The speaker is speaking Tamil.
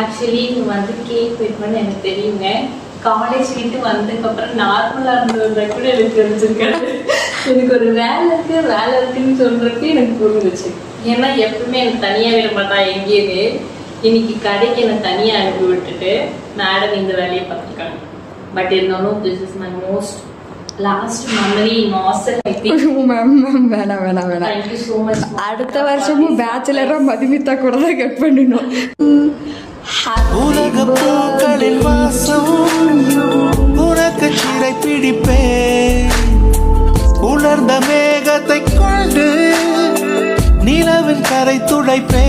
ஆக்சுவலி நீ வந்து கேக் வெட்டணும்னு எனக்கு தெரியுங்க. காலேஜ் விட்டு வந்ததுக்கப்புறம் நார்மலாக இருந்ததை கூட எனக்கு தெரிஞ்சிருக்காது. எனக்கு ஒரு வேலை இருக்குன்னு சொல்றப்ப எனக்கு புரிஞ்சிச்சு. ஏன்னா எப்பவுமே எனக்கு தனியாக விட மாட்டா எங்கேயுமே. இன்னைக்கு கடைக்கு என்னை தனியாக அனுப்பி விட்டுட்டு மேடம் இந்த வேலையை பார்த்துருக்காங்க. பட் இருந்தாலும் this is my most last memory in hostel. I think வேணாம் தேங்க் யூ ஸோ மச். அடுத்த வருஷமும் பேச்சுலரா மதுமிதா கூட தான் கட் பண்ணணும். உலக பூக்களின் வாசம் உனக்கு சிறை பிடிப்பே, உலர்ந்த மேகத்தை கொண்டு நிலவின் கரை துடைப்பே.